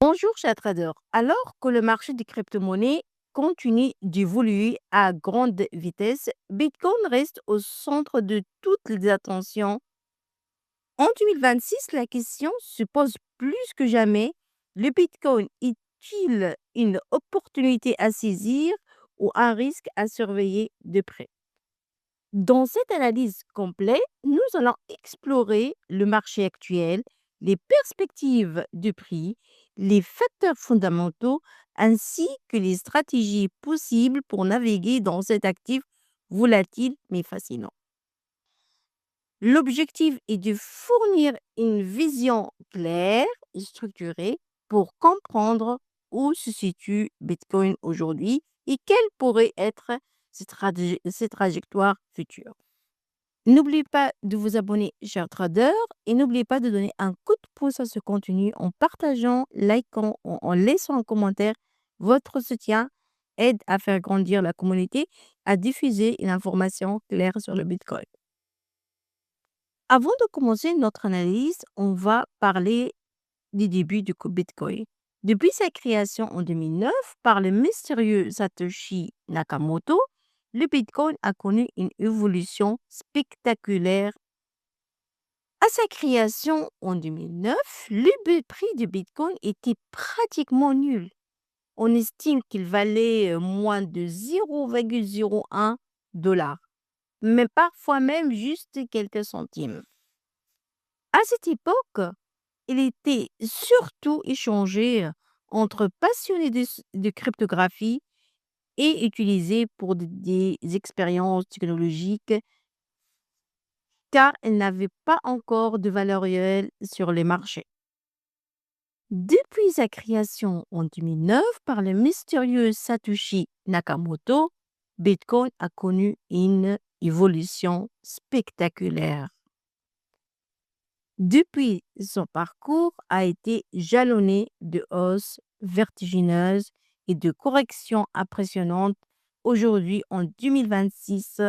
Bonjour, chers traders. Alors que le marché des crypto-monnaies continue d'évoluer à grande vitesse, Bitcoin reste au centre de toutes les attentions. En 2026, la question se pose plus que jamais, le Bitcoin est-il une opportunité à saisir ou un risque à surveiller de près? Dans cette analyse complète, nous allons explorer le marché actuel, les perspectives de prix, les facteurs fondamentaux ainsi que les stratégies possibles pour naviguer dans cet actif volatile mais fascinant. L'objectif est de fournir une vision claire et structurée pour comprendre où se situe Bitcoin aujourd'hui et quelles pourraient être ses trajectoires futures. N'oubliez pas de vous abonner, chers traders, et n'oubliez pas de donner un coup de pouce à ce contenu en partageant, likant ou en laissant un commentaire. Votre soutien aide à faire grandir la communauté, à diffuser une information claire sur le Bitcoin. Avant de commencer notre analyse, on va parler du début du Bitcoin. Depuis sa création en 2009 par le mystérieux Satoshi Nakamoto, le Bitcoin a connu une évolution spectaculaire. À sa création en 2009, prix du Bitcoin était pratiquement nul. On estime qu'il valait moins de 0,01 $, mais parfois même juste quelques centimes. À cette époque, il était surtout échangé entre passionnés de cryptographie et utilisé pour des expériences technologiques car il n'avait pas encore de valeur réelle sur les marchés. Depuis sa création en 2009 par le mystérieux Satoshi Nakamoto, Bitcoin a connu une évolution spectaculaire. Depuis, son parcours a été jalonné de hausses vertigineuses et de corrections impressionnantes. Aujourd'hui, en 2026,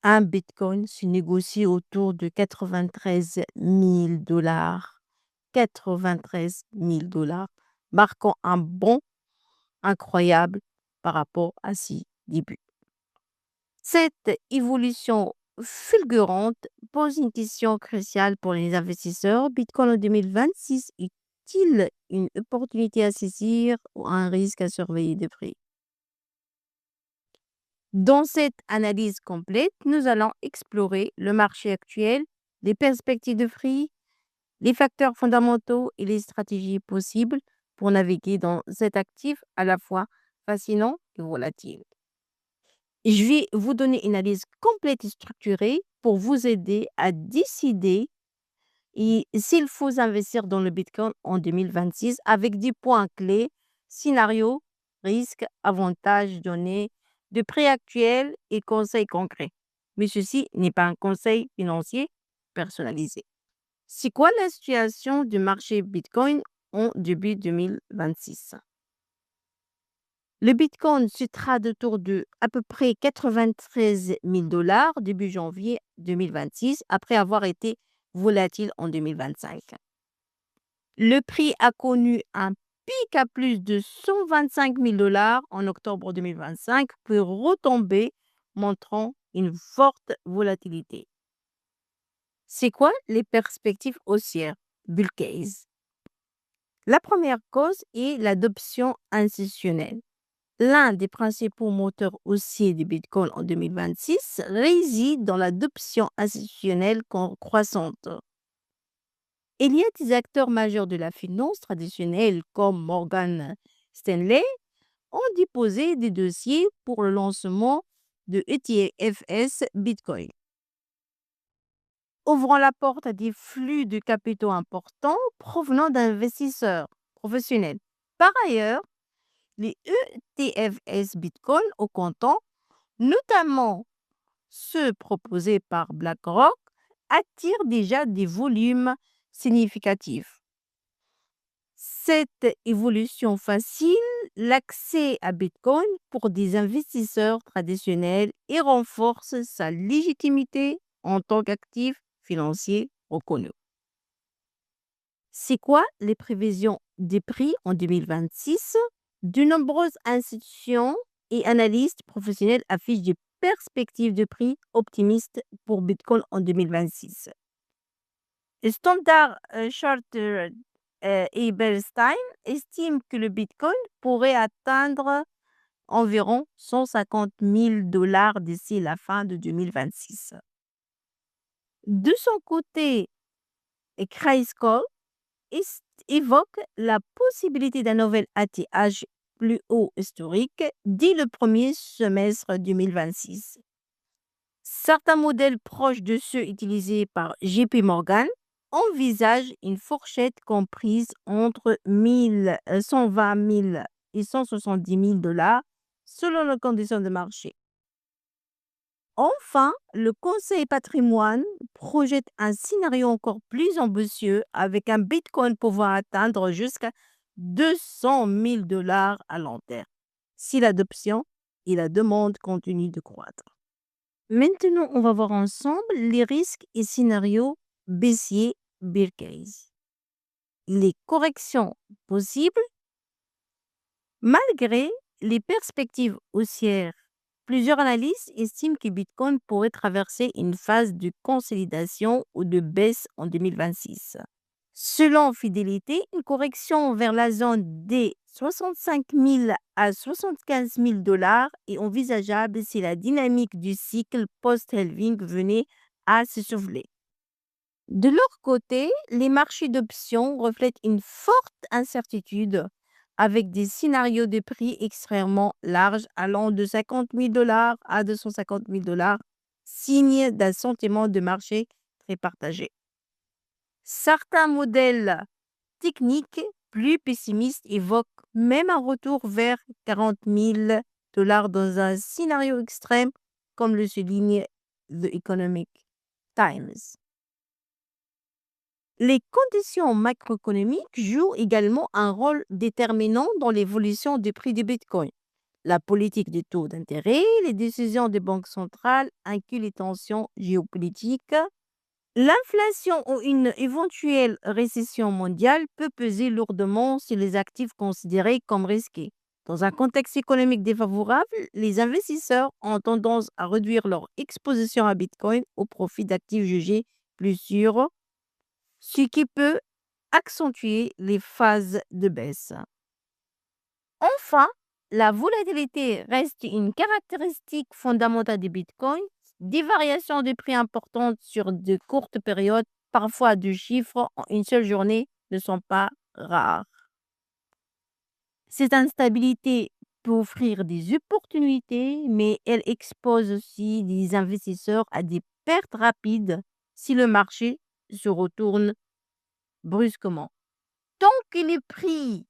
un Bitcoin se négocie autour de 93 000 $. 93 000 $, marquant un bond incroyable par rapport à ses débuts. Cette évolution fulgurante pose une question cruciale pour les investisseurs. Bitcoin en 2026 est-il une opportunité à saisir ou un risque à surveiller de près? Dans cette analyse complète, nous allons explorer le marché actuel, les perspectives de prix, les facteurs fondamentaux et les stratégies possibles pour naviguer dans cet actif à la fois fascinant et volatile. Je vais vous donner une analyse complète et structurée pour vous aider à décider s'il faut investir dans le Bitcoin en 2026 avec des points clés, scénario, risque, avantages, données, de prix actuel et conseils concrets. Mais ceci n'est pas un conseil financier personnalisé. C'est quoi la situation du marché Bitcoin en début 2026? Le Bitcoin se trade autour de à peu près 93 000 $ début janvier 2026, après avoir été volatile en 2025. Le prix a connu un pic à plus de 125 000 $ en octobre 2025, puis retomber, montrant une forte volatilité. C'est quoi les perspectives haussières? Bull case. La première cause est l'adoption institutionnelle. L'un des principaux moteurs haussiers du Bitcoin en 2026 réside dans l'adoption institutionnelle croissante. Il y a des acteurs majeurs de la finance traditionnelle comme Morgan Stanley ont déposé des dossiers pour le lancement de ETFS Bitcoin, ouvrant la porte à des flux de capitaux importants provenant d'investisseurs professionnels. Par ailleurs, les ETFS Bitcoin au comptant, notamment ceux proposés par BlackRock, attirent déjà des volumes significatifs. Cette évolution facile l'accès à Bitcoin pour des investisseurs traditionnels et renforce sa légitimité en tant qu'actif financier reconnu. C'est quoi les prévisions des prix en 2026, de nombreuses institutions et analystes professionnels affichent des perspectives de prix optimistes pour Bitcoin en 2026. Standard Chartered et Bernstein estiment que le Bitcoin pourrait atteindre environ 150 000 $ d'ici la fin de 2026. De son côté, Grayscale évoque la possibilité d'un nouvel ATH plus haut historique dès le premier semestre 2026. Certains modèles proches de ceux utilisés par JP Morgan envisagent une fourchette comprise entre 120 000 et 170 000 $ selon les conditions de marché. Enfin, le Conseil patrimoine projette un scénario encore plus ambitieux avec un Bitcoin pouvant atteindre jusqu'à 200 000 $ à long terme, si l'adoption et la demande continuent de croître. Maintenant, on va voir ensemble les risques et scénarios baissiers bear case. Les corrections possibles, malgré les perspectives haussières. Plusieurs analystes estiment que Bitcoin pourrait traverser une phase de consolidation ou de baisse en 2026. Selon Fidelity, une correction vers la zone des 65 000 à 75 000 $ est envisageable si la dynamique du cycle post-halving venait à se souffler. De leur côté, les marchés d'options reflètent une forte incertitude avec des scénarios de prix extrêmement larges allant de 50 000 $ à 250 000 $, signe d'un sentiment de marché très partagé. Certains modèles techniques plus pessimistes évoquent même un retour vers 40 000 $ dans un scénario extrême, comme le souligne The Economic Times. Les conditions macroéconomiques jouent également un rôle déterminant dans l'évolution du prix du Bitcoin. La politique des taux d'intérêt, les décisions des banques centrales incluent les tensions géopolitiques. L'inflation ou une éventuelle récession mondiale peut peser lourdement sur les actifs considérés comme risqués. Dans un contexte économique défavorable, les investisseurs ont tendance à réduire leur exposition à Bitcoin au profit d'actifs jugés plus sûrs, ce qui peut accentuer les phases de baisse. Enfin, la volatilité reste une caractéristique fondamentale du Bitcoin. Des variations de prix importantes sur de courtes périodes, parfois deux chiffres en une seule journée, ne sont pas rares. Cette instabilité peut offrir des opportunités, mais elle expose aussi les investisseurs à des pertes rapides si le marché se retourne brusquement. Tant que les prix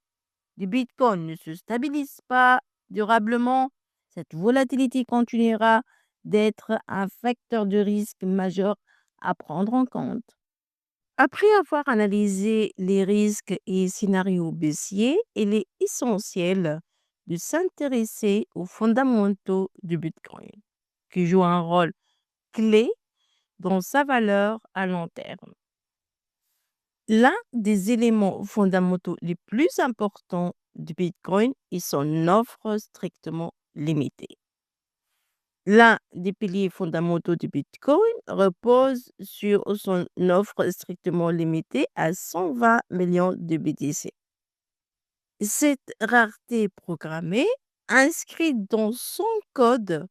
du Bitcoin ne se stabilisent pas durablement, cette volatilité continuera d'être un facteur de risque majeur à prendre en compte. Après avoir analysé les risques et scénarios baissiers, il est essentiel de s'intéresser aux fondamentaux du Bitcoin, qui jouent un rôle clé dans sa valeur à long terme. L'un des éléments fondamentaux les plus importants du Bitcoin est son offre strictement limitée. L'un des piliers fondamentaux du Bitcoin repose sur son offre strictement limitée à 120 millions de BTC. Cette rareté programmée, inscrite dans son code,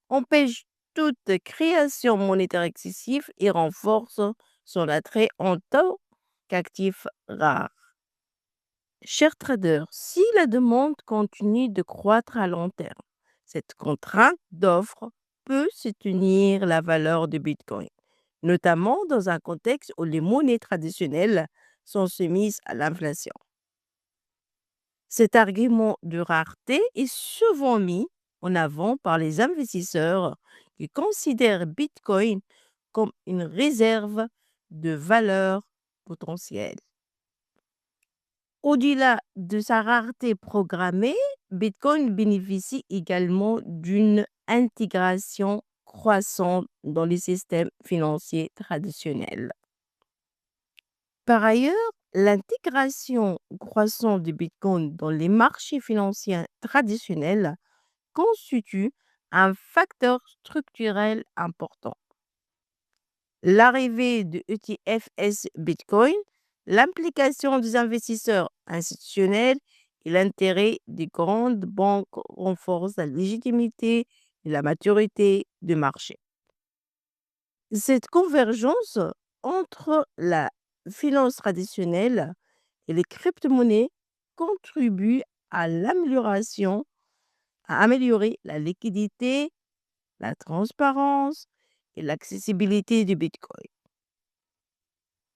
empêche toute création monétaire excessive et renforce son attrait en tant qu'actif rare. Chers traders, si la demande continue de croître à long terme, cette contrainte d'offre peut soutenir la valeur du Bitcoin, notamment dans un contexte où les monnaies traditionnelles sont soumises à l'inflation. Cet argument de rareté est souvent mis en avant par les investisseurs qui considèrent Bitcoin comme une réserve de valeur potentielle. Au-delà de sa rareté programmée, Bitcoin bénéficie également d'une intégration croissante dans les systèmes financiers traditionnels. Par ailleurs, L'intégration croissante du Bitcoin dans les marchés financiers traditionnels constitue un facteur structurel important. L'arrivée de ETFS Bitcoin, l'implication des investisseurs institutionnels et l'intérêt des grandes banques renforcent la légitimité et la maturité du marché. Cette convergence entre la finance traditionnelle et les crypto-monnaies contribue à à améliorer la liquidité, la transparence et l'accessibilité du Bitcoin,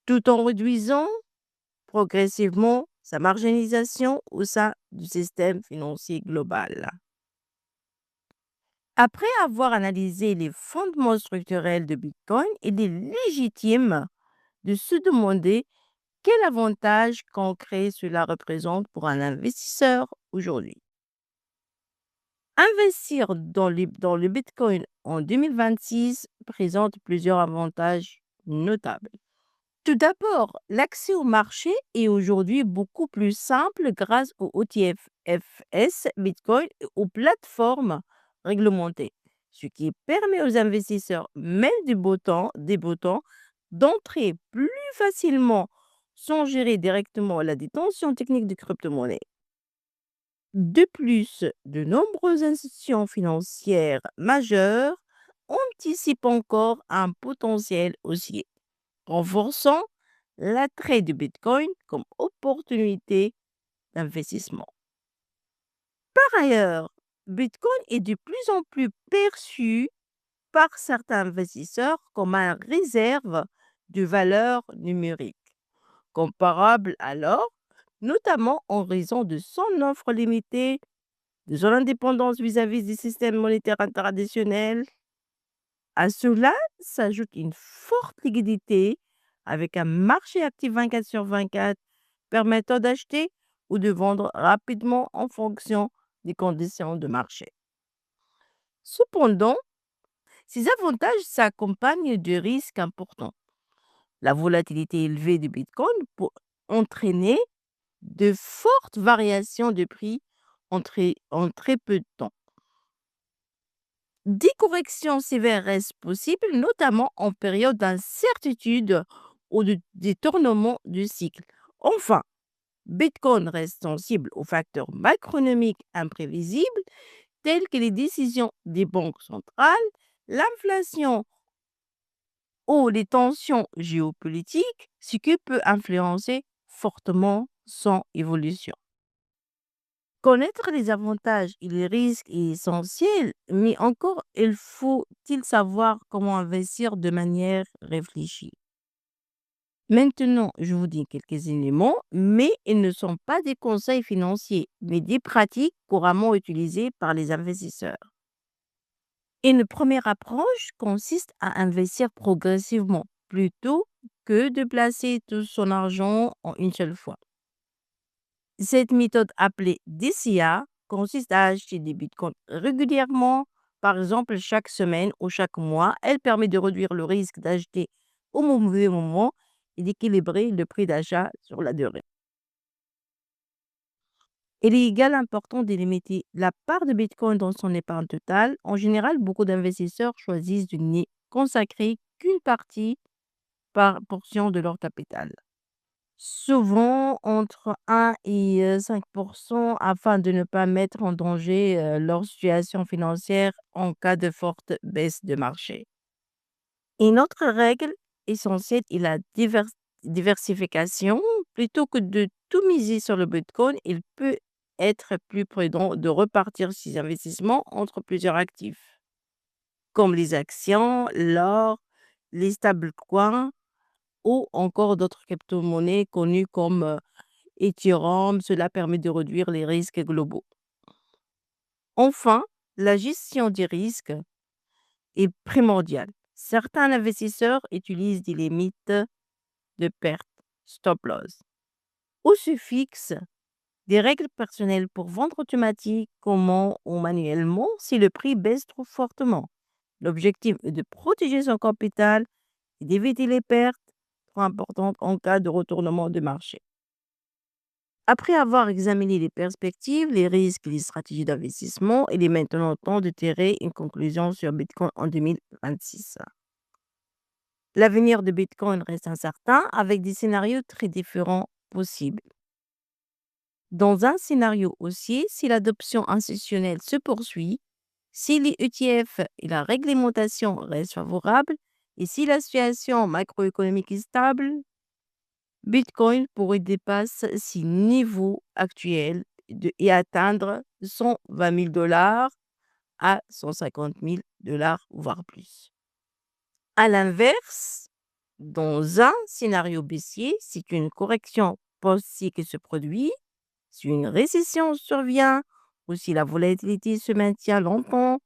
tout en réduisant progressivement sa marginalisation au sein du système financier global. Après avoir analysé les fondements structurels de Bitcoin, il est légitime de se demander quel avantage concret cela représente pour un investisseur aujourd'hui. Investir dans le Bitcoin en 2026 présente plusieurs avantages notables. Tout d'abord, l'accès au marché est aujourd'hui beaucoup plus simple grâce au OTFS Bitcoin et aux plateformes réglementées, ce qui permet aux investisseurs, même débutants, d'entrer plus facilement sans gérer directement la détention technique de crypto-monnaies. De plus, de nombreuses institutions financières majeures anticipent encore un potentiel haussier, renforçant l'attrait du Bitcoin comme opportunité d'investissement. Par ailleurs, Bitcoin est de plus en plus perçu par certains investisseurs comme une réserve de valeur numérique, comparable à l'or, notamment en raison de son offre limitée, de son indépendance vis-à-vis du système monétaire traditionnel. À cela s'ajoute une forte liquidité avec un marché actif 24/24 permettant d'acheter ou de vendre rapidement en fonction des conditions de marché. Cependant, ces avantages s'accompagnent de risques importants. La volatilité élevée du Bitcoin peut entraîner de fortes variations de prix en très peu de temps. Des corrections sévères restent possibles, notamment en période d'incertitude ou de détournement du cycle. Enfin, Bitcoin reste sensible aux facteurs macroéconomiques imprévisibles tels que les décisions des banques centrales, l'inflation ou les tensions géopolitiques, ce qui peut influencer fortement son évolution. Connaître les avantages et les risques est essentiel, mais encore, il faut-il savoir comment investir de manière réfléchie. Maintenant, je vous dis quelques éléments, mais ils ne sont pas des conseils financiers, mais des pratiques couramment utilisées par les investisseurs. Une première approche consiste à investir progressivement plutôt que de placer tout son argent en une seule fois. Cette méthode appelée DCA consiste à acheter des bitcoins régulièrement, par exemple chaque semaine ou chaque mois. Elle permet de réduire le risque d'acheter au mauvais moment et d'équilibrer le prix d'achat sur la durée. Il est également important de limiter la part de bitcoin dans son épargne totale. En général, beaucoup d'investisseurs choisissent de n'y consacrer qu'une partie par portion de leur capital, souvent entre 1 et 5 afin de ne pas mettre en danger leur situation financière en cas de forte baisse de marché. Une autre règle essentielle est la diversification. Plutôt que de tout miser sur le Bitcoin, il peut être plus prudent de repartir ses investissements entre plusieurs actifs, comme les actions, l'or, les stablecoins ou encore d'autres crypto-monnaies connues comme Ethereum. Cela permet de réduire les risques globaux. Enfin, la gestion des risques est primordiale. Certains investisseurs utilisent des limites de perte, stop loss, ou se fixent des règles personnelles pour vendre automatiquement ou manuellement si le prix baisse trop fortement. L'objectif est de protéger son capital et d'éviter les pertes trop importantes en cas de retournement de marché. Après avoir examiné les perspectives, les risques et les stratégies d'investissement, il est maintenant temps de tirer une conclusion sur Bitcoin en 2026. L'avenir de Bitcoin reste incertain avec des scénarios très différents possibles. Dans un scénario haussier, si l'adoption institutionnelle se poursuit, si les ETF et la réglementation restent favorables et si la situation macroéconomique est stable, Bitcoin pourrait dépasser ses niveaux actuels et atteindre 120 000 dollars à 150 000 dollars, voire plus. À l'inverse, dans un scénario baissier, si une correction post-cycle se produit, si une récession survient ou si la volatilité se maintient longtemps,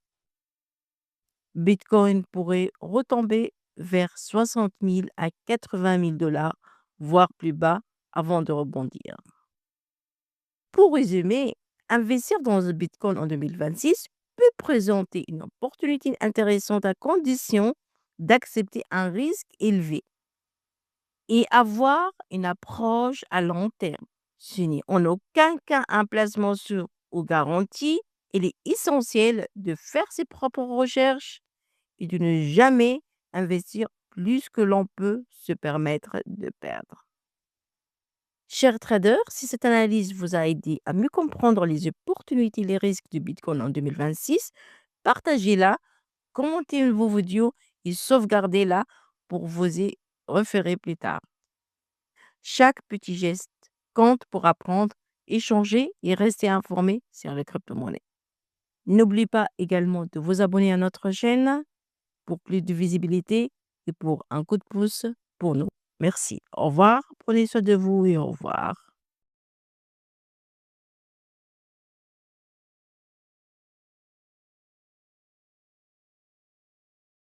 Bitcoin pourrait retomber vers 60 000 à 80 000 dollars, voire plus bas, avant de rebondir. Pour résumer, investir dans le Bitcoin en 2026 peut présenter une opportunité intéressante à condition d'accepter un risque élevé et avoir une approche à long terme. Ce n'est en aucun cas un placement sûr ou garanti. Il est essentiel de faire ses propres recherches et de ne jamais investir plus que l'on peut se permettre de perdre. Chers traders, si cette analyse vous a aidé à mieux comprendre les opportunités et les risques du Bitcoin en 2026, partagez-la, commentez vos vidéos et sauvegardez-la pour vous y référer plus tard. Chaque petit geste compte pour apprendre, échanger et rester informé sur les crypto-monnaies. N'oubliez pas également de vous abonner à notre chaîne pour plus de visibilité et pour un coup de pouce pour nous. Merci. Au revoir. Prenez soin de vous et au revoir.